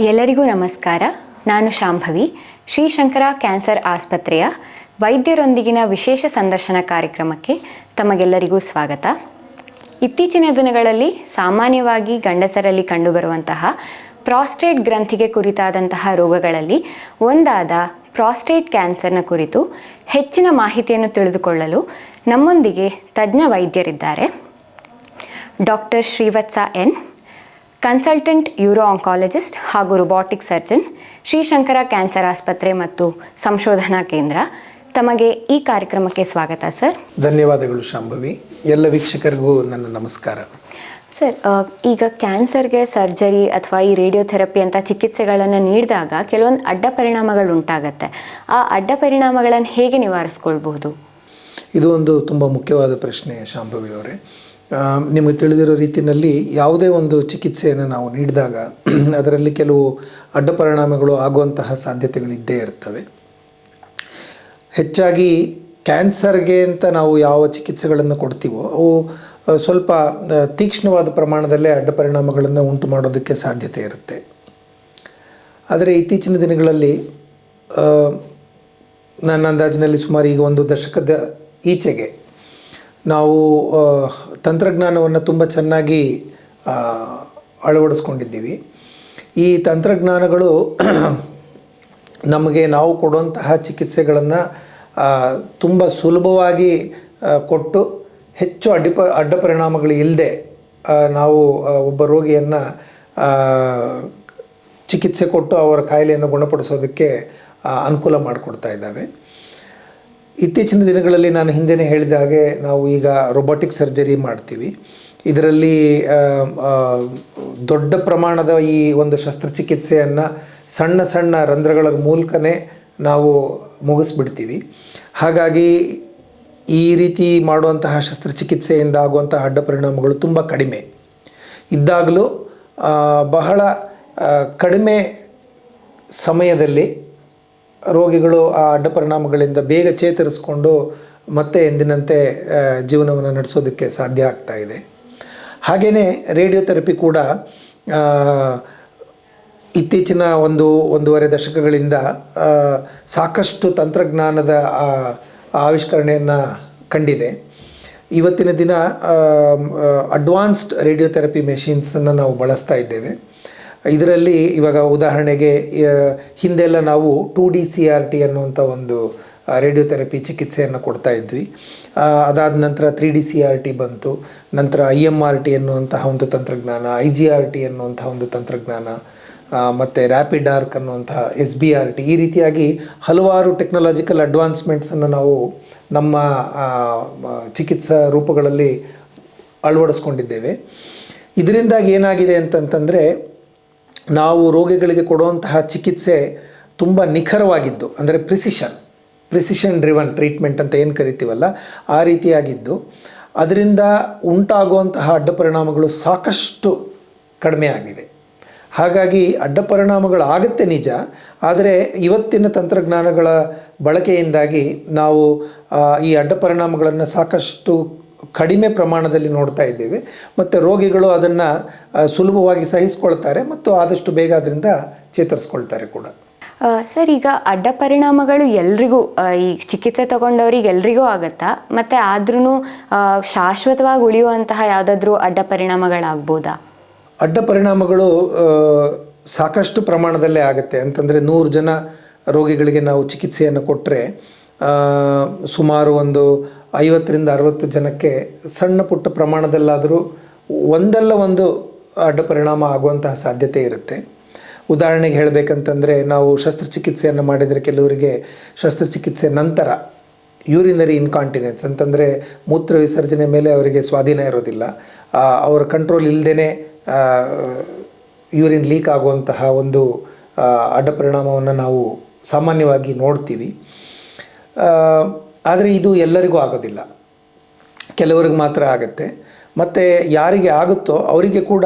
ಎಲ್ಲರಿಗೂ ನಮಸ್ಕಾರ. ನಾನು ಶಾಂಭವಿ, ಶ್ರೀಶಂಕರ ಕ್ಯಾನ್ಸರ್ ಆಸ್ಪತ್ರೆಯ ವೈದ್ಯರೊಂದಿಗಿನ ವಿಶೇಷ ಸಂದರ್ಶನ ಕಾರ್ಯಕ್ರಮಕ್ಕೆ ತಮಗೆಲ್ಲರಿಗೂ ಸ್ವಾಗತ. ಇತ್ತೀಚಿನ ದಿನಗಳಲ್ಲಿ ಸಾಮಾನ್ಯವಾಗಿ ಗಂಡಸರಲ್ಲಿ ಕಂಡುಬರುವಂತಹ ಪ್ರಾಸ್ಟೇಟ್ ಗ್ರಂಥಿಗೆ ಕುರಿತಾದಂತಹ ರೋಗಗಳಲ್ಲಿ ಒಂದಾದ ಪ್ರಾಸ್ಟೇಟ್ ಕ್ಯಾನ್ಸರ್ನ ಕುರಿತು ಹೆಚ್ಚಿನ ಮಾಹಿತಿಯನ್ನು ತಿಳಿದುಕೊಳ್ಳಲು ನಮ್ಮೊಂದಿಗೆ ತಜ್ಞ ವೈದ್ಯರಿದ್ದಾರೆ. Doctor Srivatsa N, consultant uro oncologist ಹಾಗೂ ರೋಬೋಟಿಕ್ ಸರ್ಜನ್, ಶ್ರೀಶಂಕರ ಕ್ಯಾನ್ಸರ್ ಆಸ್ಪತ್ರೆ ಮತ್ತು ಸಂಶೋಧನಾ ಕೇಂದ್ರ. ತಮಗೆ ಈ ಕಾರ್ಯಕ್ರಮಕ್ಕೆ ಸ್ವಾಗತ ಸರ್. ಧನ್ಯವಾದಗಳು ಶಾಂಭವಿ. ಎಲ್ಲ ವೀಕ್ಷಕರಿಗೂ ನನ್ನ ನಮಸ್ಕಾರ. ಸರ್, ಈಗ ಕ್ಯಾನ್ಸರ್ಗೆ ಸರ್ಜರಿ ಅಥವಾ ಈ ರೇಡಿಯೋಥೆರಪಿ ಅಂತ ಚಿಕಿತ್ಸೆಗಳನ್ನು ನೀಡಿದಾಗ ಕೆಲವೊಂದು ಅಡ್ಡ ಪರಿಣಾಮಗಳು ಉಂಟಾಗತ್ತೆ. ಆ ಅಡ್ಡ ಪರಿಣಾಮಗಳನ್ನು ಹೇಗೆ ನಿವಾರಿಸ್ಕೊಳ್ಬಹುದು? ಇದು ಒಂದು ತುಂಬ ಮುಖ್ಯವಾದ ಪ್ರಶ್ನೆ ಶಾಂಭವಿ ಅವರೇ. ನಿಮಗೆ ತಿಳಿದಿರೋ ರೀತಿಯಲ್ಲಿ ಯಾವುದೇ ಒಂದು ಚಿಕಿತ್ಸೆಯನ್ನು ನಾವು ನೀಡಿದಾಗ ಅದರಲ್ಲಿ ಕೆಲವು ಅಡ್ಡ ಪರಿಣಾಮಗಳು ಆಗುವಂತಹ ಸಾಧ್ಯತೆಗಳಿದ್ದೇ ಇರ್ತವೆ. ಹೆಚ್ಚಾಗಿ ಕ್ಯಾನ್ಸರ್ಗೆ ಅಂತ ನಾವು ಯಾವ ಚಿಕಿತ್ಸೆಗಳನ್ನು ಕೊಡ್ತೀವೋ ಅವು ಸ್ವಲ್ಪ ತೀಕ್ಷ್ಣವಾದ ಪ್ರಮಾಣದಲ್ಲೇ ಅಡ್ಡ ಪರಿಣಾಮಗಳನ್ನು ಉಂಟು ಮಾಡೋದಕ್ಕೆ ಸಾಧ್ಯತೆ ಇರುತ್ತೆ. ಆದರೆ ಇತ್ತೀಚಿನ ದಿನಗಳಲ್ಲಿ ನನ್ನ ಅಂದಾಜಿನಲ್ಲಿ ಸುಮಾರು ಈಗ ಒಂದು ದಶಕದ ಈಚೆಗೆ ನಾವು ತಂತ್ರಜ್ಞಾನವನ್ನು ತುಂಬ ಚೆನ್ನಾಗಿ ಅಳವಡಿಸ್ಕೊಂಡಿದ್ದೀವಿ. ಈ ತಂತ್ರಜ್ಞಾನಗಳು ನಮಗೆ ನಾವು ಕೊಡುವಂತಹ ಚಿಕಿತ್ಸೆಗಳನ್ನು ತುಂಬ ಸುಲಭವಾಗಿ ಕೊಟ್ಟು ಹೆಚ್ಚು ಅಡ್ಡ ಪರಿಣಾಮಗಳು ಇಲ್ಲದೆ ನಾವು ಒಬ್ಬ ರೋಗಿಯನ್ನು ಚಿಕಿತ್ಸೆ ಕೊಟ್ಟು ಅವರ ಕಾಯಿಲೆಯನ್ನು ಗುಣಪಡಿಸೋದಕ್ಕೆ ಅನುಕೂಲ ಮಾಡಿಕೊಡ್ತಾ ಇದ್ದಾವೆ. ಇತ್ತೀಚಿನ ದಿನಗಳಲ್ಲಿ ನಾನು ಹಿಂದೆಯೇ ಹೇಳಿದ ಹಾಗೆ ನಾವು ಈಗ ರೋಬೋಟಿಕ್ ಸರ್ಜರಿ ಮಾಡ್ತೀವಿ. ಇದರಲ್ಲಿ ದೊಡ್ಡ ಪ್ರಮಾಣದ ಈ ಒಂದು ಶಸ್ತ್ರಚಿಕಿತ್ಸೆಯನ್ನು ಸಣ್ಣ ಸಣ್ಣ ರಂಧ್ರಗಳ ಮೂಲಕನೇ ನಾವು ಮುಗಿಸ್ಬಿಡ್ತೀವಿ. ಹಾಗಾಗಿ ಈ ರೀತಿ ಮಾಡುವಂತಹ ಶಸ್ತ್ರಚಿಕಿತ್ಸೆಯಿಂದ ಆಗುವಂತಹ ಅಡ್ಡ ಪರಿಣಾಮಗಳು ತುಂಬ ಕಡಿಮೆ ಇದ್ದಾಗಲೂ ಬಹಳ ಕಡಿಮೆ ಸಮಯದಲ್ಲಿ ರೋಗಿಗಳು ಆ ಅಡ್ಡ ಪರಿಣಾಮಗಳಿಂದ ಬೇಗ ಚೇತರಿಸ್ಕೊಂಡು ಮತ್ತೆ ಎಂದಿನಂತೆ ಜೀವನವನ್ನು ನಡೆಸೋದಕ್ಕೆ ಸಾಧ್ಯ ಆಗ್ತಾ ಇದೆ. ಹಾಗೆಯೇ ರೇಡಿಯೋಥೆರಪಿ ಕೂಡ ಇತ್ತೀಚಿನ ಒಂದೂವರೆ ದಶಕಗಳಿಂದ ಸಾಕಷ್ಟು ತಂತ್ರಜ್ಞಾನದ ಆವಿಷ್ಕರಣೆಯನ್ನು ಕಂಡಿದೆ. ಇವತ್ತಿನ ದಿನ ಅಡ್ವಾನ್ಸ್ಡ್ ರೇಡಿಯೋಥೆರಪಿ ಮೆಷಿನ್ಸನ್ನು ನಾವು ಬಳಸ್ತಾ ಇದ್ದೇವೆ. ಇದರಲ್ಲಿ ಇವಾಗ ಉದಾಹರಣೆಗೆ ಹಿಂದೆಲ್ಲ ನಾವು 2D-CRT ಅನ್ನುವಂಥ ಒಂದು ರೇಡಿಯೋಥೆರಪಿ ಚಿಕಿತ್ಸೆಯನ್ನು ಕೊಡ್ತಾ ಇದ್ವಿ. ಅದಾದ ನಂತರ 3D-CRT ಬಂತು. ನಂತರ IMRT ಅನ್ನುವಂತಹ ಒಂದು ತಂತ್ರಜ್ಞಾನ, IGRT ಅನ್ನುವಂಥ ಒಂದು ತಂತ್ರಜ್ಞಾನ, ಮತ್ತು ರ್ಯಾಪಿಡ್ ಆರ್ಕ್ ಅನ್ನುವಂತಹ SBRT, ಈ ರೀತಿಯಾಗಿ ಹಲವಾರು ಟೆಕ್ನಾಲಜಿಕಲ್ ಅಡ್ವಾನ್ಸ್ಮೆಂಟ್ಸನ್ನು ನಾವು ನಮ್ಮ ಚಿಕಿತ್ಸಾ ರೂಪಗಳಲ್ಲಿ ಅಳವಡಿಸ್ಕೊಂಡಿದ್ದೇವೆ. ಇದರಿಂದಾಗಿ ಏನಾಗಿದೆ ಅಂತಂತಂದರೆ ನಾವು ರೋಗಿಗಳಿಗೆ ಕೊಡುವಂತಹ ಚಿಕಿತ್ಸೆ ತುಂಬ ನಿಖರವಾಗಿದ್ದು, ಅಂದರೆ ಪ್ರಿಸಿಷನ್ ಡ್ರಿವನ್ ಟ್ರೀಟ್ಮೆಂಟ್ ಅಂತ ಏನು ಕರಿತೀವಲ್ಲ ಆ ರೀತಿಯಾಗಿದ್ದು, ಅದರಿಂದ ಉಂಟಾಗುವಂತಹ ಅಡ್ಡ ಪರಿಣಾಮಗಳು ಸಾಕಷ್ಟು ಕಡಿಮೆ ಆಗಿದೆ. ಹಾಗಾಗಿ ಅಡ್ಡ ಪರಿಣಾಮಗಳು ಆಗುತ್ತೆ ನಿಜ, ಆದರೆ ಇವತ್ತಿನ ತಂತ್ರಜ್ಞಾನಗಳ ಬಳಕೆಯಿಂದಾಗಿ ನಾವು ಈ ಅಡ್ಡ ಪರಿಣಾಮಗಳನ್ನು ಸಾಕಷ್ಟು ಕಡಿಮೆ ಪ್ರಮಾಣದಲ್ಲಿ ನೋಡ್ತಾ ಇದ್ದೇವೆ. ಮತ್ತು ರೋಗಿಗಳು ಅದನ್ನು ಸುಲಭವಾಗಿ ಸಹಿಸ್ಕೊಳ್ತಾರೆ ಮತ್ತು ಆದಷ್ಟು ಬೇಗ ಅದರಿಂದ ಚೇತರಿಸ್ಕೊಳ್ತಾರೆ ಕೂಡ. ಸರ್, ಈಗ ಅಡ್ಡ ಪರಿಣಾಮಗಳು ಎಲ್ರಿಗೂ, ಈ ಚಿಕಿತ್ಸೆ ತಗೊಂಡವ್ರಿಗೆ ಎಲ್ರಿಗೂ ಆಗುತ್ತಾ? ಮತ್ತು ಆದ್ರೂ ಶಾಶ್ವತವಾಗಿ ಉಳಿಯುವಂತಹ ಯಾವುದಾದ್ರೂ ಅಡ್ಡ ಪರಿಣಾಮಗಳಾಗ್ಬೋದಾ? ಅಡ್ಡ ಪರಿಣಾಮಗಳು ಸಾಕಷ್ಟು ಪ್ರಮಾಣದಲ್ಲೇ ಆಗುತ್ತೆ. ಅಂತಂದರೆ 100 ಜನ ರೋಗಿಗಳಿಗೆ ನಾವು ಚಿಕಿತ್ಸೆಯನ್ನು ಕೊಟ್ಟರೆ ಸುಮಾರು ಒಂದು 50-60 ಜನಕ್ಕೆ ಸಣ್ಣ ಪುಟ್ಟ ಪ್ರಮಾಣದಲ್ಲಾದರೂ ಒಂದಲ್ಲ ಒಂದು ಅಡ್ಡ ಪರಿಣಾಮ ಆಗುವಂತಹ ಸಾಧ್ಯತೆ ಇರುತ್ತೆ. ಉದಾಹರಣೆಗೆ ಹೇಳಬೇಕಂತಂದರೆ, ನಾವು ಶಸ್ತ್ರಚಿಕಿತ್ಸೆಯನ್ನು ಮಾಡಿದರೆ ಕೆಲವರಿಗೆ ಶಸ್ತ್ರಚಿಕಿತ್ಸೆ ನಂತರ ಯೂರಿನರಿ ಇನ್ಕಾಂಟಿನೆನ್ಸ್ ಅಂತಂದರೆ ಮೂತ್ರ ವಿಸರ್ಜನೆ ಮೇಲೆ ಅವರಿಗೆ ಸ್ವಾಧೀನ ಇರೋದಿಲ್ಲ, ಅವರ ಕಂಟ್ರೋಲ್ ಇಲ್ಲದೇ ಯೂರಿನ್ ಲೀಕ್ ಆಗುವಂತಹ ಒಂದು ಅಡ್ಡ ಪರಿಣಾಮವನ್ನು ನಾವು ಸಾಮಾನ್ಯವಾಗಿ ನೋಡ್ತೀವಿ. ಆದರೆ ಇದು ಎಲ್ಲರಿಗೂ ಆಗೋದಿಲ್ಲ, ಕೆಲವರಿಗೆ ಮಾತ್ರ ಆಗುತ್ತೆ. ಮತ್ತು ಯಾರಿಗೆ ಆಗುತ್ತೋ ಅವರಿಗೆ ಕೂಡ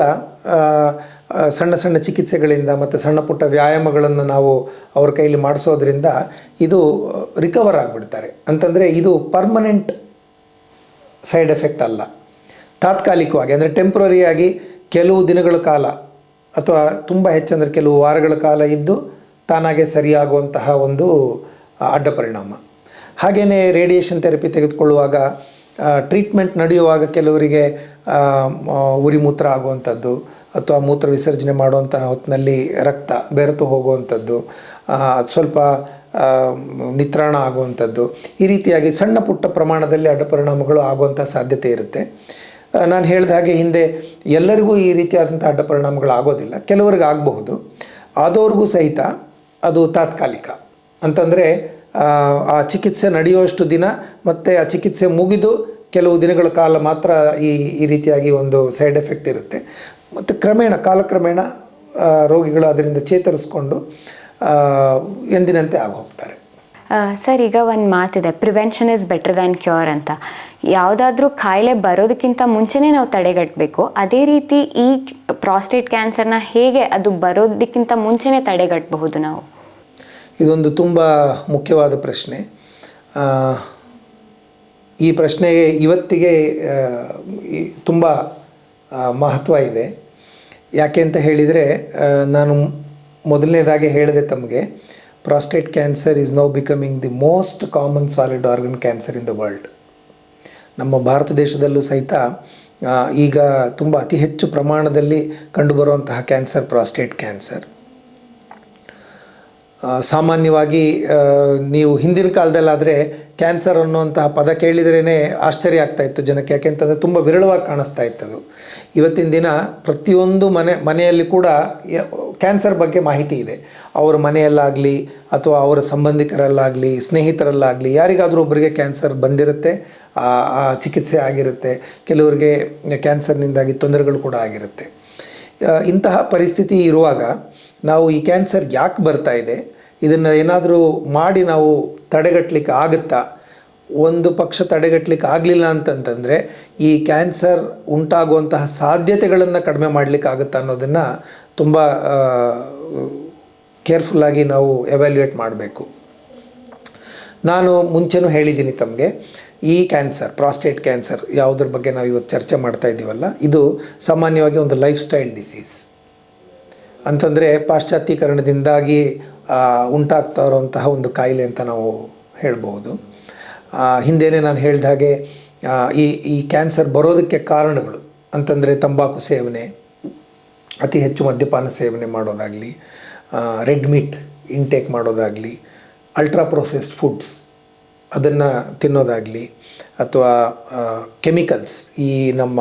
ಸಣ್ಣ ಸಣ್ಣ ಚಿಕಿತ್ಸೆಗಳಿಂದ ಮತ್ತು ಸಣ್ಣ ಪುಟ್ಟ ವ್ಯಾಯಾಮಗಳನ್ನು ನಾವು ಅವ್ರ ಕೈಲಿ ಮಾಡಿಸೋದ್ರಿಂದ ಇದು ರಿಕವರ್ ಆಗಿಬಿಡ್ತಾರೆ. ಅಂತಂದರೆ ಇದು ಪರ್ಮನೆಂಟ್ ಸೈಡ್ ಎಫೆಕ್ಟ್ ಅಲ್ಲ, ತಾತ್ಕಾಲಿಕವಾಗಿ ಅಂದರೆ ಟೆಂಪ್ರರಿಯಾಗಿ ಕೆಲವು ದಿನಗಳ ಕಾಲ ಅಥವಾ ತುಂಬ ಹೆಚ್ಚಂದರೆ ಕೆಲವು ವಾರಗಳ ಕಾಲ ಇದ್ದು ತಾನಾಗೆ ಸರಿಯಾಗುವಂತಹ ಒಂದು ಅಡ್ಡ ಪರಿಣಾಮ. ಹಾಗೆಯೇ ರೇಡಿಯೇಷನ್ ಥೆರಪಿ ತೆಗೆದುಕೊಳ್ಳುವಾಗ ಟ್ರೀಟ್ಮೆಂಟ್ ನಡೆಯುವಾಗ ಕೆಲವರಿಗೆ ಉರಿ ಮೂತ್ರ ಆಗುವಂಥದ್ದು ಅಥವಾ ಮೂತ್ರ ವಿಸರ್ಜನೆ ಮಾಡುವಂತಹ ಹೊತ್ತಿನಲ್ಲಿ ರಕ್ತ ಬೆರೆತು ಹೋಗುವಂಥದ್ದು, ಸ್ವಲ್ಪ ನಿತ್ರಾಣ ಆಗುವಂಥದ್ದು, ಈ ರೀತಿಯಾಗಿ ಸಣ್ಣ ಪುಟ್ಟ ಪ್ರಮಾಣದಲ್ಲಿ ಅಡ್ಡ ಪರಿಣಾಮಗಳು ಆಗುವಂಥ ಸಾಧ್ಯತೆ ಇರುತ್ತೆ. ನಾನು ಹೇಳಿದ ಹಾಗೆ ಹಿಂದೆ ಎಲ್ಲರಿಗೂ ಈ ರೀತಿಯಾದಂಥ ಅಡ್ಡ ಪರಿಣಾಮಗಳು ಆಗೋದಿಲ್ಲ, ಕೆಲವರಿಗೆ ಆಗಬಹುದು. ಆದವ್ರಿಗೂ ಸಹಿತ ಅದು ತಾತ್ಕಾಲಿಕ. ಅಂತಂದರೆ ಆ ಚಿಕಿತ್ಸೆ ನಡೆಯುವಷ್ಟು ದಿನ ಮತ್ತು ಆ ಚಿಕಿತ್ಸೆ ಮುಗಿದು ಕೆಲವು ದಿನಗಳ ಕಾಲ ಮಾತ್ರ ಈ ರೀತಿಯಾಗಿ ಒಂದು ಸೈಡ್ ಎಫೆಕ್ಟ್ ಇರುತ್ತೆ. ಮತ್ತು ಕಾಲಕ್ರಮೇಣ ರೋಗಿಗಳು ಅದರಿಂದ ಚೇತರಿಸ್ಕೊಂಡು ಎಂದಿನಂತೆ ಆಗೋಗ್ತಾರೆ. ಸರ್, ಈಗ ಒಂದು ಮಾತಿದೆ, prevention is better than cure ಅಂತ. ಯಾವುದಾದ್ರೂ ಕಾಯಿಲೆ ಬರೋದಕ್ಕಿಂತ ಮುಂಚೆನೇ ನಾವು ತಡೆಗಟ್ಟಬೇಕು. ಅದೇ ರೀತಿ ಈ ಪ್ರಾಸ್ಟೇಟ್ ಕ್ಯಾನ್ಸರ್ನ ಹೇಗೆ ಅದು ಬರೋದಕ್ಕಿಂತ ಮುಂಚೆನೇ ತಡೆಗಟ್ಟಬಹುದು ನಾವು? ಇದೊಂದು ತುಂಬ ಮುಖ್ಯವಾದ ಪ್ರಶ್ನೆ. ಈ ಪ್ರಶ್ನೆಗೆ ಇವತ್ತಿಗೆ ತುಂಬ ಮಹತ್ವ ಇದೆ. ಯಾಕೆ ಅಂತ ಹೇಳಿದರೆ, ನಾನು ಮೊದಲನೇದಾಗಿ ಹೇಳಿದೆ ತಮಗೆ, prostate cancer is now becoming the most common solid organ cancer in the world. ನಮ್ಮ ಭಾರತ ದೇಶದಲ್ಲೂ ಸಹಿತ ಈಗ ತುಂಬ ಅತಿ ಹೆಚ್ಚು ಪ್ರಮಾಣದಲ್ಲಿ ಕಂಡುಬರುವಂತಹ ಕ್ಯಾನ್ಸರ್ ಪ್ರಾಸ್ಟೇಟ್ ಕ್ಯಾನ್ಸರ್. ಸಾಮಾನ್ಯವಾಗಿ ನೀವು ಹಿಂದಿನ ಕಾಲದಲ್ಲಾದರೆ ಕ್ಯಾನ್ಸರ್ ಅನ್ನುವಂತಹ ಪದ ಕೇಳಿದ್ರೇ ಆಶ್ಚರ್ಯ ಆಗ್ತಾಯಿತ್ತು ಜನಕ್ಕೆ, ಯಾಕೆಂತಂದರೆ ತುಂಬ ವಿರಳವಾಗಿ ಕಾಣಿಸ್ತಾ ಇತ್ತದು. ಇವತ್ತಿನ ದಿನ ಪ್ರತಿಯೊಂದು ಮನೆಯಲ್ಲಿ ಕೂಡ ಕ್ಯಾನ್ಸರ್ ಬಗ್ಗೆ ಮಾಹಿತಿ ಇದೆ. ಅವರ ಮನೆಯಲ್ಲಾಗಲಿ ಅಥವಾ ಅವರ ಸಂಬಂಧಿಕರಲ್ಲಾಗಲಿ ಸ್ನೇಹಿತರಲ್ಲಾಗಲಿ ಯಾರಿಗಾದರೂ ಒಬ್ಬರಿಗೆ ಕ್ಯಾನ್ಸರ್ ಬಂದಿರುತ್ತೆ, ಚಿಕಿತ್ಸೆ ಆಗಿರುತ್ತೆ, ಕೆಲವರಿಗೆ ಕ್ಯಾನ್ಸರ್ನಿಂದಾಗಿ ತೊಂದರೆಗಳು ಕೂಡ ಆಗಿರುತ್ತೆ. ಇಂತಹ ಪರಿಸ್ಥಿತಿ ಇರುವಾಗ ನಾವು ಈ ಕ್ಯಾನ್ಸರ್ ಯಾಕೆ ಬರ್ತಾ ಇದೆ, ಇದನ್ನು ಏನಾದರೂ ಮಾಡಿ ನಾವು ತಡೆಗಟ್ಟಲಿಕ್ಕೆ ಆಗುತ್ತಾ? ಒಂದು ಪಕ್ಷ ತಡೆಗಟ್ಟಲಿಕ್ಕೆ ಆಗಲಿಲ್ಲ ಅಂತಂತಂದರೆ ಈ ಕ್ಯಾನ್ಸರ್ ಉಂಟಾಗುವಂತಹ ಸಾಧ್ಯತೆಗಳನ್ನು ಕಡಿಮೆ ಮಾಡಲಿಕ್ಕೆ ಆಗುತ್ತಾ ಅನ್ನೋದನ್ನು ತುಂಬ ಕೇರ್ಫುಲ್ಲಾಗಿ ನಾವು ಎವ್ಯಾಲ್ಯೂಯೇಟ್ ಮಾಡಬೇಕು. ನಾನು ಮುಂಚೆನೂ ಹೇಳಿದ್ದೀನಿ ತಮಗೆ, ಈ ಕ್ಯಾನ್ಸರ್ ಪ್ರಾಸ್ಟೇಟ್ ಕ್ಯಾನ್ಸರ್ ಯಾವುದ್ರ ಬಗ್ಗೆ ನಾವು ಇವತ್ತು ಚರ್ಚೆ ಮಾಡ್ತಾ ಇದ್ದೀವಲ್ಲ, ಇದು ಸಾಮಾನ್ಯವಾಗಿ ಒಂದು ಲೈಫ್ ಸ್ಟೈಲ್ ಡಿಸೀಸ್. ಅಂತಂದರೆ ಪಾಶ್ಚಾತ್ಯೀಕರಣದಿಂದಾಗಿ ಉಂಟಾಗ್ತಾ ಇರುವಂತಹ ಒಂದು ಕಾಯಿಲೆ ಅಂತ ನಾವು ಹೇಳ್ಬೋದು. ಹಿಂದೆಯೇ ನಾನು ಹೇಳಿದ ಹಾಗೆ ಈ ಕ್ಯಾನ್ಸರ್ ಬರೋದಕ್ಕೆ ಕಾರಣಗಳು ಅಂತಂದರೆ ತಂಬಾಕು ಸೇವನೆ, ಅತಿ ಹೆಚ್ಚು ಮದ್ಯಪಾನ ಸೇವನೆ ಮಾಡೋದಾಗಲಿ, ರೆಡ್ ಮೀಟ್ ಇಂಟೇಕ್ ಮಾಡೋದಾಗಲಿ, ಅಲ್ಟ್ರಾ ಪ್ರೊಸೆಸ್ಡ್ ಫುಡ್ಸ್ ಅದನ್ನು ತಿನ್ನೋದಾಗಲಿ, ಅಥವಾ ಕೆಮಿಕಲ್ಸ್, ಈ ನಮ್ಮ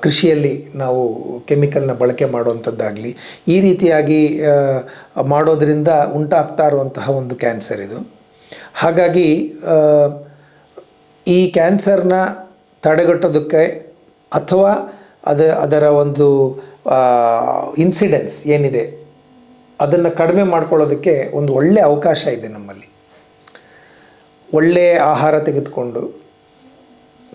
ಕೃಷಿಯಲ್ಲಿ ನಾವು ಕೆಮಿಕಲ್ನ ಬಳಕೆ ಮಾಡುವಂಥದ್ದಾಗಲಿ, ಈ ರೀತಿಯಾಗಿ ಮಾಡೋದರಿಂದ ಉಂಟಾಗ್ತಾ ಇರುವಂತಹ ಒಂದು ಕ್ಯಾನ್ಸರ್ ಇದು. ಹಾಗಾಗಿ ಈ ಕ್ಯಾನ್ಸರ್ನ ತಡೆಗಟ್ಟೋದಕ್ಕೆ ಅಥವಾ ಅದರ ಒಂದು ಇನ್ಸಿಡೆನ್ಸ್ ಏನಿದೆ ಅದನ್ನು ಕಡಿಮೆ ಮಾಡ್ಕೊಳ್ಳೋದಕ್ಕೆ ಒಂದು ಒಳ್ಳೆಯ ಅವಕಾಶ ಇದೆ ನಮ್ಮಲ್ಲಿ. ಒಳ್ಳೆಯ ಆಹಾರ ತೆಗೆದುಕೊಂಡು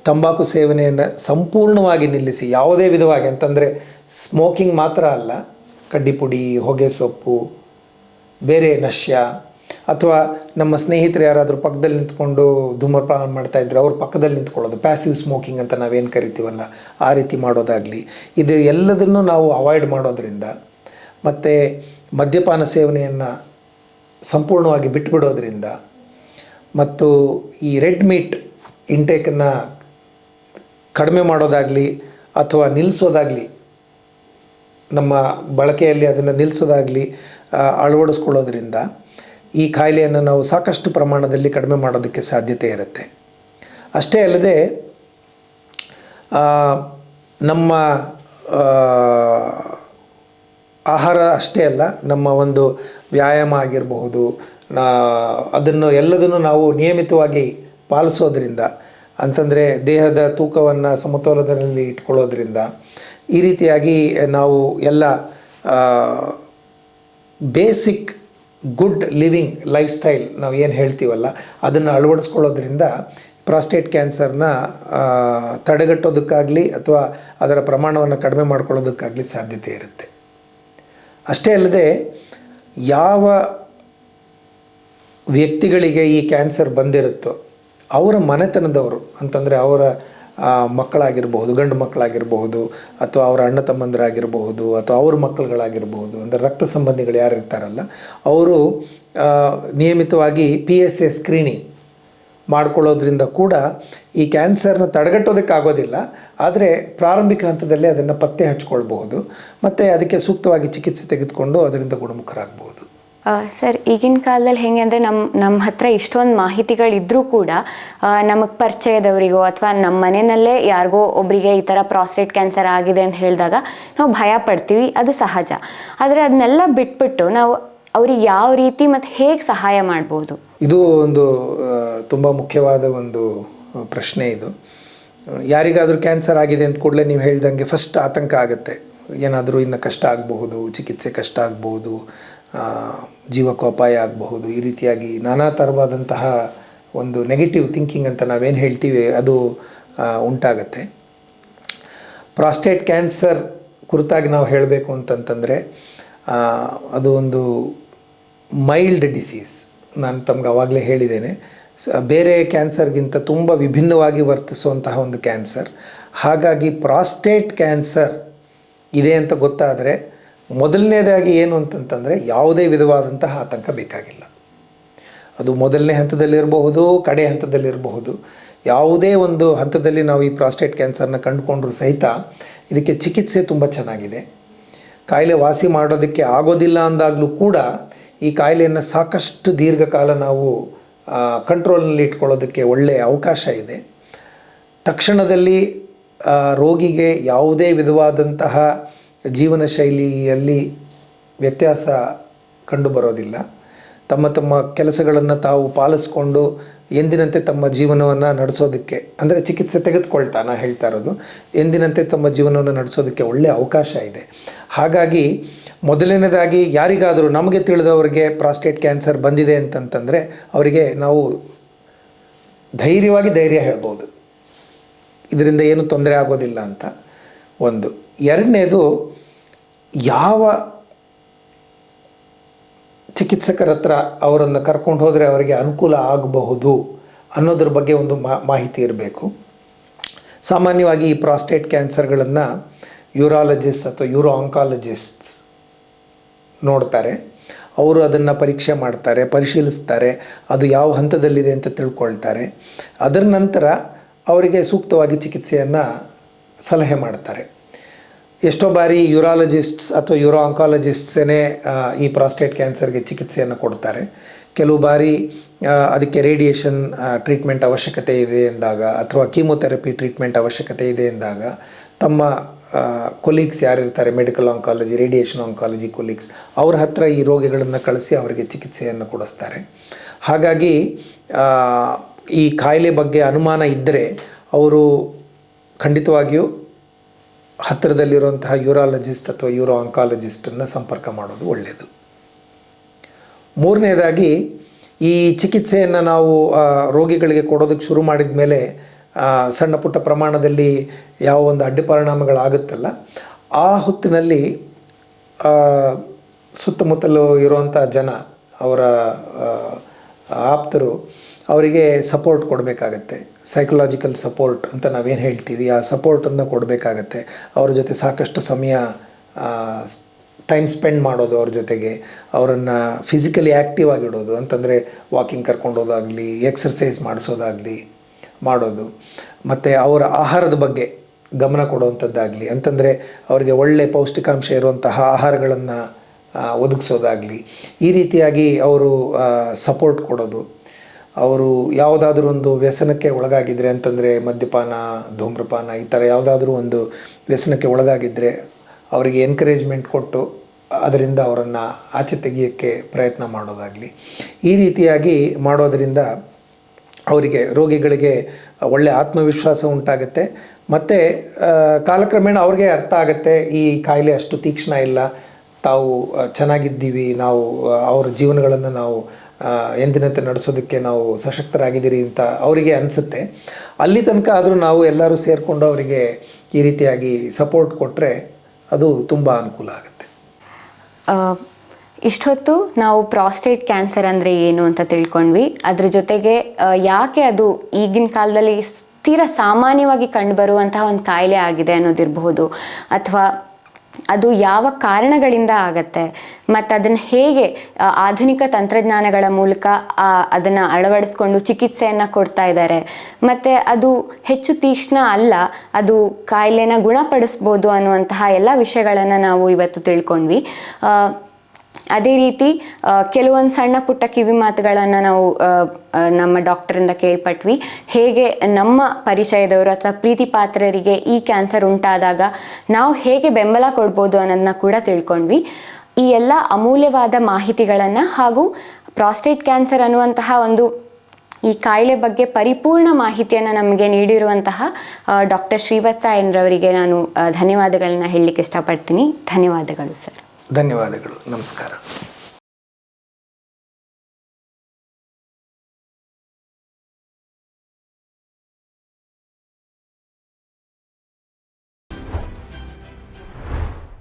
ತಂಬಾಕು ಸೇವನೆಯನ್ನು ಸಂಪೂರ್ಣವಾಗಿ ನಿಲ್ಲಿಸಿ, ಯಾವುದೇ ವಿಧವಾಗಿ ಅಂತಂದರೆ ಸ್ಮೋಕಿಂಗ್ ಮಾತ್ರ ಅಲ್ಲ, ಕಡ್ಡಿಪುಡಿ, ಹೊಗೆ ಸೊಪ್ಪು, ಬೇರೆ ನಶ್ಯ, ಅಥವಾ ನಮ್ಮ ಸ್ನೇಹಿತರು ಯಾರಾದರೂ ಪಕ್ಕದಲ್ಲಿ ನಿಂತ್ಕೊಂಡು ಧೂಮಪಾನ ಮಾಡ್ತಾಯಿದ್ರೆ ಅವ್ರ ಪಕ್ಕದಲ್ಲಿ ನಿಂತ್ಕೊಳ್ಳೋದು, ಪ್ಯಾಸಿವ್ ಸ್ಮೋಕಿಂಗ್ ಅಂತ ನಾವೇನು ಕರಿತೀವಲ್ಲ, ಆ ರೀತಿ ಮಾಡೋದಾಗಲಿ, ಇದು ಎಲ್ಲದನ್ನು ನಾವು ಅವಾಯ್ಡ್ ಮಾಡೋದ್ರಿಂದ, ಮತ್ತು ಮದ್ಯಪಾನ ಸೇವನೆಯನ್ನು ಸಂಪೂರ್ಣವಾಗಿ ಬಿಟ್ಟುಬಿಡೋದ್ರಿಂದ, ಮತ್ತು ಈ ರೆಡ್ ಮೀಟ್ ಇಂಟೇಕನ್ನು ಕಡಿಮೆ ಮಾಡೋದಾಗಲಿ ಅಥವಾ ನಿಲ್ಲಿಸೋದಾಗಲಿ, ನಮ್ಮ ಬಳಕೆಯಲ್ಲಿ ಅದನ್ನು ನಿಲ್ಲಿಸೋದಾಗಲಿ ಅಳವಡಿಸ್ಕೊಳ್ಳೋದ್ರಿಂದ ಈ ಕಾಯಿಲೆಯನ್ನು ನಾವು ಸಾಕಷ್ಟು ಪ್ರಮಾಣದಲ್ಲಿ ಕಡಿಮೆ ಮಾಡೋದಕ್ಕೆ ಸಾಧ್ಯತೆ ಇರುತ್ತೆ. ಅಷ್ಟೇ ಅಲ್ಲದೆ ನಮ್ಮ ಆಹಾರ ಅಷ್ಟೇ ಅಲ್ಲ, ನಮ್ಮ ಒಂದು ವ್ಯಾಯಾಮ ಆಗಿರಬಹುದು, ಅದನ್ನು ಎಲ್ಲದನ್ನು ನಾವು ನಿಯಮಿತವಾಗಿ ಪಾಲಿಸೋದ್ರಿಂದ, ಅಂತಂದರೆ ದೇಹದ ತೂಕವನ್ನು ಸಮತೋಲನದಲ್ಲಿ ಇಟ್ಕೊಳ್ಳೋದ್ರಿಂದ, ಈ ರೀತಿಯಾಗಿ ನಾವು ಎಲ್ಲ basic good living life style ನಾವು ಏನು ಹೇಳ್ತೀವಲ್ಲ ಅದನ್ನು ಅಳವಡಿಸ್ಕೊಳ್ಳೋದ್ರಿಂದ ಪ್ರಾಸ್ಟೇಟ್ ಕ್ಯಾನ್ಸರ್ನ ತಡೆಗಟ್ಟೋದಕ್ಕಾಗಲಿ ಅಥವಾ ಅದರ ಪ್ರಮಾಣವನ್ನು ಕಡಿಮೆ ಮಾಡ್ಕೊಳ್ಳೋದಕ್ಕಾಗಲಿ ಸಾಧ್ಯತೆ ಇರುತ್ತೆ. ಅಷ್ಟೇ ಅಲ್ಲದೆ ಯಾವ ವ್ಯಕ್ತಿಗಳಿಗೆ ಈ ಕ್ಯಾನ್ಸರ್ ಬಂದಿರುತ್ತೋ ಅವರ ಮನೆತನದವರು, ಅಂತಂದರೆ ಅವರ ಮಕ್ಕಳಾಗಿರಬಹುದು, ಗಂಡು ಮಕ್ಕಳಾಗಿರಬಹುದು, ಅಥವಾ ಅವರ ಅಣ್ಣ ತಮ್ಮಂದಿರಾಗಿರಬಹುದು, ಅಥವಾ ಅವ್ರ ಮಕ್ಕಳುಗಳಾಗಿರಬಹುದು, ಅಂದರೆ ರಕ್ತ ಸಂಬಂಧಿಗಳು ಯಾರು ಇರ್ತಾರಲ್ಲ ಅವರು ನಿಯಮಿತವಾಗಿ PSA ಸ್ಕ್ರೀನಿಂಗ್ ಮಾಡ್ಕೊಳ್ಳೋದ್ರಿಂದ ಕೂಡ ಈ ಕ್ಯಾನ್ಸರ್ನ ತಡೆಗಟ್ಟೋದಕ್ಕಾಗೋದಿಲ್ಲ, ಆದರೆ ಪ್ರಾರಂಭಿಕ ಹಂತದಲ್ಲೇ ಅದನ್ನು ಪತ್ತೆ ಹಚ್ಕೊಳ್ಬಹುದು ಮತ್ತು ಅದಕ್ಕೆ ಸೂಕ್ತವಾಗಿ ಚಿಕಿತ್ಸೆ ತೆಗೆದುಕೊಂಡು ಅದರಿಂದ ಗುಣಮುಖರಾಗಬಹುದು. ಸರ್, ಈಗಿನ ಕಾಲದಲ್ಲಿ ಹೇಗೆ ಅಂದರೆ ನಮ್ಮ ಹತ್ರ ಇಷ್ಟೊಂದು ಮಾಹಿತಿಗಳಿದ್ರೂ ಕೂಡ ನಮಗೆ ಪರಿಚಯದವರಿಗೋ ಅಥವಾ ನಮ್ಮ ಮನೆಯಲ್ಲೇ ಯಾರಿಗೋ ಒಬ್ಬರಿಗೆ ಈ ಥರ ಪ್ರಾಸ್ಟೇಟ್ ಕ್ಯಾನ್ಸರ್ ಆಗಿದೆ ಅಂತ ಹೇಳಿದಾಗ ನಾವು ಭಯ ಪಡ್ತೀವಿ, ಅದು ಸಹಜ. ಆದರೆ ಅದನ್ನೆಲ್ಲ ಬಿಟ್ಬಿಟ್ಟು ನಾವು ಅವ್ರಿಗೆ ಯಾವ ರೀತಿ ಮತ್ತು ಹೇಗೆ ಸಹಾಯ ಮಾಡ್ಬೋದು? ಇದು ಒಂದು ತುಂಬ ಮುಖ್ಯವಾದ ಒಂದು ಪ್ರಶ್ನೆ. ಇದು ಯಾರಿಗಾದರೂ ಕ್ಯಾನ್ಸರ್ ಆಗಿದೆ ಅಂತ ಕೂಡಲೇ ನೀವು ಹೇಳ್ದಂಗೆ ಫಸ್ಟ್ ಆತಂಕ ಆಗುತ್ತೆ. ಏನಾದರೂ ಇನ್ನು ಕಷ್ಟ ಆಗಬಹುದು, ಚಿಕಿತ್ಸೆ ಕಷ್ಟ ಆಗಬಹುದು, ಜೀವಕ್ಕೂ ಅಪಾಯ ಆಗಬಹುದು, ಈ ರೀತಿಯಾಗಿ ನಾನಾ ಥರವಾದಂತಹ ಒಂದು ನೆಗೆಟಿವ್ ಥಿಂಕಿಂಗ್ ಅಂತ ನಾವೇನು ಹೇಳ್ತೀವಿ ಅದು ಉಂಟಾಗತ್ತೆ. ಪ್ರಾಸ್ಟೇಟ್ ಕ್ಯಾನ್ಸರ್ ಕುರಿತಾಗಿ ನಾವು ಹೇಳಬೇಕು ಅಂತಂತಂದರೆ ಅದು ಒಂದು ಮೈಲ್ಡ್ ಡಿಸೀಸ್. ನಾನು ತಮ್ಗೆ ಆವಾಗಲೇ ಹೇಳಿದ್ದೇನೆ, ಬೇರೆ ಕ್ಯಾನ್ಸರ್ಗಿಂತ ತುಂಬ ವಿಭಿನ್ನವಾಗಿ ವರ್ತಿಸುವಂತಹ ಒಂದು ಕ್ಯಾನ್ಸರ್. ಹಾಗಾಗಿ ಪ್ರಾಸ್ಟೇಟ್ ಕ್ಯಾನ್ಸರ್ ಇದೆ ಅಂತ ಗೊತ್ತಾದರೆ ಮೊದಲನೇದಾಗಿ ಏನು ಅಂತಂತಂದರೆ ಯಾವುದೇ ವಿಧವಾದಂತಹ ಆತಂಕ ಬೇಕಾಗಿಲ್ಲ. ಅದು ಮೊದಲನೇ ಹಂತದಲ್ಲಿರಬಹುದು, ಕಡೆ ಹಂತದಲ್ಲಿರಬಹುದು. ಯಾವುದೇ ಒಂದು ಹಂತದಲ್ಲಿ ನಾವು ಈ ಪ್ರಾಸ್ಟೇಟ್ ಕ್ಯಾನ್ಸರ್ನ ಕಂಡುಕೊಂಡ್ರೂ ಸಹಿತ ಇದಕ್ಕೆ ಚಿಕಿತ್ಸೆ ತುಂಬ ಚೆನ್ನಾಗಿದೆ. ಕಾಯಿಲೆ ವಾಸಿ ಮಾಡೋದಕ್ಕೆ ಆಗೋದಿಲ್ಲ ಅಂದಾಗಲೂ ಕೂಡ ಈ ಕಾಯಿಲೆಯನ್ನು ಸಾಕಷ್ಟು ದೀರ್ಘಕಾಲ ನಾವು ಕಂಟ್ರೋಲ್ನಲ್ಲಿ ಇಟ್ಕೊಳ್ಳೋದಕ್ಕೆ ಒಳ್ಳೆಯ ಅವಕಾಶ ಇದೆ. ತಕ್ಷಣದಲ್ಲಿ ರೋಗಿಗೆ ಯಾವುದೇ ವಿಧವಾದಂತಹ ಜೀವನ ಶೈಲಿಯಲ್ಲಿ ವ್ಯತ್ಯಾಸ ಕಂಡುಬರೋದಿಲ್ಲ. ತಮ್ಮ ತಮ್ಮ ಕೆಲಸಗಳನ್ನು ತಾವು ಪಾಲಿಸ್ಕೊಂಡು ಎಂದಿನಂತೆ ತಮ್ಮ ಜೀವನವನ್ನು ನಡೆಸೋದಕ್ಕೆ, ಅಂದರೆ ಚಿಕಿತ್ಸೆ ತೆಗೆದುಕೊಳ್ತಾ ನಾನು ಹೇಳ್ತಾ ಇರೋದು, ಎಂದಿನಂತೆ ತಮ್ಮ ಜೀವನವನ್ನು ನಡೆಸೋದಕ್ಕೆ ಒಳ್ಳೆಯ ಅವಕಾಶ ಇದೆ. ಹಾಗಾಗಿ ಮೊದಲನೇದಾಗಿ ಯಾರಿಗಾದರೂ ನಮಗೆ ತಿಳಿದವರಿಗೆ ಪ್ರಾಸ್ಟೇಟ್ ಕ್ಯಾನ್ಸರ್ ಬಂದಿದೆ ಅಂತಂತಂದರೆ ಅವರಿಗೆ ನಾವು ಧೈರ್ಯ ಹೇಳ್ಬೋದು, ಇದರಿಂದ ಏನು ತೊಂದರೆ ಆಗೋದಿಲ್ಲ ಅಂತ. ಒಂದು. ಎರಡನೇದು, ಯಾವ ಚಿಕಿತ್ಸಕರ ಹತ್ರ ಅವರನ್ನು ಕರ್ಕೊಂಡು ಹೋದರೆ ಅವರಿಗೆ ಅನುಕೂಲ ಆಗಬಹುದು ಅನ್ನೋದ್ರ ಬಗ್ಗೆ ಒಂದು ಮಾಹಿತಿ ಇರಬೇಕು. ಸಾಮಾನ್ಯವಾಗಿ ಈ ಪ್ರಾಸ್ಟೇಟ್ ಕ್ಯಾನ್ಸರ್ಗಳನ್ನು ಯೂರಾಲಜಿಸ್ಟ್ ಅಥವಾ ಯೂರೋ ಆಂಕಾಲಜಿಸ್ಟ್ಸ್ ನೋಡ್ತಾರೆ. ಅವರು ಅದನ್ನು ಪರೀಕ್ಷೆ ಮಾಡ್ತಾರೆ, ಪರಿಶೀಲಿಸ್ತಾರೆ, ಅದು ಯಾವ ಹಂತದಲ್ಲಿದೆ ಅಂತ ತಿಳ್ಕೊಳ್ತಾರೆ. ಅದರ ನಂತರ ಅವರಿಗೆ ಸೂಕ್ತವಾಗಿ ಚಿಕಿತ್ಸೆಯನ್ನು ಸಲಹೆ ಮಾಡ್ತಾರೆ. ಎಷ್ಟೋ ಬಾರಿ ಯೂರಾಲಜಿಸ್ಟ್ಸ್ ಅಥವಾ ಯೂರೋ ಆಂಕಾಲಜಿಸ್ಟ್ಸೇ ಈ ಪ್ರಾಸ್ಟೇಟ್ ಕ್ಯಾನ್ಸರ್ಗೆ ಚಿಕಿತ್ಸೆಯನ್ನು ಕೊಡ್ತಾರೆ. ಕೆಲವು ಬಾರಿ ಅದಕ್ಕೆ ರೇಡಿಯೇಷನ್ ಟ್ರೀಟ್ಮೆಂಟ್ ಅವಶ್ಯಕತೆ ಇದೆ ಎಂದಾಗ ಅಥವಾ ಕೀಮೊಥೆರಪಿ ಟ್ರೀಟ್ಮೆಂಟ್ ಅವಶ್ಯಕತೆ ಇದೆ ಎಂದಾಗ ತಮ್ಮ ಕೊಲೀಗ್ಸ್ ಯಾರಿರ್ತಾರೆ, medical oncology, radiation oncology colleagues, ಅವ್ರ ಹತ್ರ ಈ ರೋಗಿಗಳನ್ನು ಕಳಿಸಿ ಅವರಿಗೆ ಚಿಕಿತ್ಸೆಯನ್ನು ಕೊಡಿಸ್ತಾರೆ. ಹಾಗಾಗಿ ಈ ಕಾಯಿಲೆ ಬಗ್ಗೆ ಅನುಮಾನ ಇದ್ದರೆ ಅವರು ಖಂಡಿತವಾಗಿಯೂ ಹತ್ತಿರದಲ್ಲಿರುವಂತಹ ಯೂರಾಲಜಿಸ್ಟ್ ಅಥವಾ ಯೂರೋ ಆಂಕಾಲಜಿಸ್ಟನ್ನು ಸಂಪರ್ಕ ಮಾಡೋದು ಒಳ್ಳೆಯದು. ಮೂರನೇದಾಗಿ, ಈ ಚಿಕಿತ್ಸೆಯನ್ನು ನಾವು ರೋಗಿಗಳಿಗೆ ಕೊಡೋದಕ್ಕೆ ಶುರು ಮಾಡಿದ ಮೇಲೆ ಸಣ್ಣ ಪುಟ್ಟ ಪ್ರಮಾಣದಲ್ಲಿ ಯಾವ ಒಂದು ಅಡ್ಡಿ ಪರಿಣಾಮಗಳಾಗುತ್ತಲ್ಲ, ಆ ಹೊತ್ತಿನಲ್ಲಿ ಸುತ್ತಮುತ್ತಲು ಇರುವಂಥ ಜನ, ಅವರ ಆಪ್ತರು ಅವರಿಗೆ ಸಪೋರ್ಟ್ ಕೊಡಬೇಕಾಗತ್ತೆ. ಸೈಕಲಾಜಿಕಲ್ ಸಪೋರ್ಟ್ ಅಂತ ನಾವೇನು ಹೇಳ್ತೀವಿ, ಆ ಸಪೋರ್ಟನ್ನು ಕೊಡಬೇಕಾಗತ್ತೆ. ಅವ್ರ ಜೊತೆ ಸಾಕಷ್ಟು ಸಮಯ ಟೈಮ್ ಸ್ಪೆಂಡ್ ಮಾಡೋದು, ಅವ್ರ ಜೊತೆಗೆ ಅವರನ್ನು ಫಿಸಿಕಲಿ ಆ್ಯಕ್ಟಿವ್ ಆಗಿಡೋದು, ಅಂತಂದರೆ ವಾಕಿಂಗ್ ಕರ್ಕೊಂಡೋದಾಗಲಿ, ಎಕ್ಸರ್ಸೈಸ್ ಮಾಡಿಸೋದಾಗಲಿ ಮಾಡೋದು. ಮತ್ತು ಅವರ ಆಹಾರದ ಬಗ್ಗೆ ಗಮನ ಕೊಡುವಂಥದ್ದಾಗಲಿ, ಅಂತಂದರೆ ಅವರಿಗೆ ಒಳ್ಳೆಯ ಪೌಷ್ಟಿಕಾಂಶ ಇರುವಂತಹ ಆಹಾರಗಳನ್ನು ಒದಗಿಸೋದಾಗಲಿ, ಈ ರೀತಿಯಾಗಿ ಅವರು ಸಪೋರ್ಟ್ ಕೊಡೋದು. ಅವರು ಯಾವುದಾದ್ರೂ ಒಂದು ವ್ಯಸನಕ್ಕೆ ಒಳಗಾಗಿದ್ದರೆ, ಅಂತಂದರೆ ಮದ್ಯಪಾನ, ಧೂಮ್ರಪಾನ, ಈ ಥರ ಯಾವುದಾದ್ರೂ ಒಂದು ವ್ಯಸನಕ್ಕೆ ಒಳಗಾಗಿದ್ದರೆ ಅವರಿಗೆ ಎನ್ಕರೇಜ್ಮೆಂಟ್ ಕೊಟ್ಟು ಅದರಿಂದ ಅವರನ್ನು ಆಚೆ ತೆಗೆಯೋಕ್ಕೆ ಪ್ರಯತ್ನ ಮಾಡೋದಾಗಲಿ, ಈ ರೀತಿಯಾಗಿ ಮಾಡೋದರಿಂದ ಅವರಿಗೆ, ರೋಗಿಗಳಿಗೆ ಒಳ್ಳೆಯ ಆತ್ಮವಿಶ್ವಾಸ ಉಂಟಾಗುತ್ತೆ. ಮತ್ತು ಕಾಲಕ್ರಮೇಣ ಅವ್ರಿಗೆ ಅರ್ಥ ಆಗುತ್ತೆ ಈ ಕಾಯಿಲೆ ಅಷ್ಟು ತೀಕ್ಷ್ಣ ಇಲ್ಲ, ತಾವು ಚೆನ್ನಾಗಿದ್ದೀವಿ, ನಾವು ಅವ್ರ ಜೀವನಗಳನ್ನು ನಾವು ಎಂದಿನಂತೆ ನಡೆಸೋದಕ್ಕೆ ನಾವು ಸಶಕ್ತರಾಗಿದ್ದೀರಿ ಅಂತ ಅವರಿಗೆ ಅನಿಸುತ್ತೆ. ಅಲ್ಲಿ ತನಕ ಆದರೂ ನಾವು ಎಲ್ಲರೂ ಸೇರಿಕೊಂಡು ಅವರಿಗೆ ಈ ರೀತಿಯಾಗಿ ಸಪೋರ್ಟ್ ಕೊಟ್ಟರೆ ಅದು ತುಂಬ ಅನುಕೂಲ ಆಗುತ್ತೆ. ಇಷ್ಟೊತ್ತು ನಾವು ಪ್ರಾಸ್ಟೇಟ್ ಕ್ಯಾನ್ಸರ್ ಅಂದರೆ ಏನು ಅಂತ ತಿಳ್ಕೊಂಡ್ವಿ. ಅದ್ರ ಜೊತೆಗೆ ಯಾಕೆ ಅದು ಈಗಿನ ಕಾಲದಲ್ಲಿ ತೀರಾ ಸಾಮಾನ್ಯವಾಗಿ ಕಂಡುಬರುವಂತಹ ಒಂದು ಕಾಯಿಲೆ ಆಗಿದೆ ಅನ್ನೋದಿರಬಹುದು, ಅಥವಾ ಅದು ಯಾವ ಕಾರಣಗಳಿಂದ ಆಗತ್ತೆ ಮತ್ತು ಅದನ್ನು ಹೇಗೆ ಆಧುನಿಕ ತಂತ್ರಜ್ಞಾನಗಳ ಮೂಲಕ ಅದನ್ನು ಅಳವಡಿಸ್ಕೊಂಡು ಚಿಕಿತ್ಸೆಯನ್ನು ಕೊಡ್ತಾ ಇದ್ದಾರೆ, ಮತ್ತು ಅದು ಹೆಚ್ಚು ತೀಕ್ಷ್ಣ ಅಲ್ಲ, ಅದು ಕಾಯಿಲೆನ ಗುಣಪಡಿಸ್ಬೋದು ಅನ್ನುವಂತಹ ಎಲ್ಲ ವಿಷಯಗಳನ್ನು ನಾವು ಇವತ್ತು ತಿಳ್ಕೊಂಡ್ವಿ. ಅದೇ ರೀತಿ ಕೆಲವೊಂದು ಸಣ್ಣ ಪುಟ್ಟ ಕಿವಿ ಮಾತುಗಳನ್ನು ನಾವು ನಮ್ಮ ಡಾಕ್ಟರಿಂದ ಕೇಳ್ಪಟ್ವಿ. ಹೇಗೆ ನಮ್ಮ ಪರಿಚಯದವರು ಅಥವಾ ಪ್ರೀತಿ ಪಾತ್ರರಿಗೆ ಈ ಕ್ಯಾನ್ಸರ್ ಉಂಟಾದಾಗ ನಾವು ಹೇಗೆ ಬೆಂಬಲ ಕೊಡ್ಬೋದು ಅನ್ನೋದನ್ನ ಕೂಡ ತಿಳ್ಕೊಂಡ್ವಿ. ಈ ಎಲ್ಲ ಅಮೂಲ್ಯವಾದ ಮಾಹಿತಿಗಳನ್ನು ಹಾಗೂ ಪ್ರಾಸ್ಟೇಟ್ ಕ್ಯಾನ್ಸರ್ ಅನ್ನುವಂತಹ ಒಂದು ಈ ಕಾಯಿಲೆ ಬಗ್ಗೆ ಪರಿಪೂರ್ಣ ಮಾಹಿತಿಯನ್ನು ನಮಗೆ ನೀಡಿರುವಂತಹ ಡಾಕ್ಟರ್ ಶ್ರೀವತ್ಸ ಎನ್ ರವರಿಗೆ ನಾನು ಧನ್ಯವಾದಗಳನ್ನ ಹೇಳಲಿಕ್ಕೆ ಇಷ್ಟಪಡ್ತೀನಿ. ಧನ್ಯವಾದಗಳು ಸರ್. ಧನ್ಯವಾದಗಳು. ನಮಸ್ಕಾರ.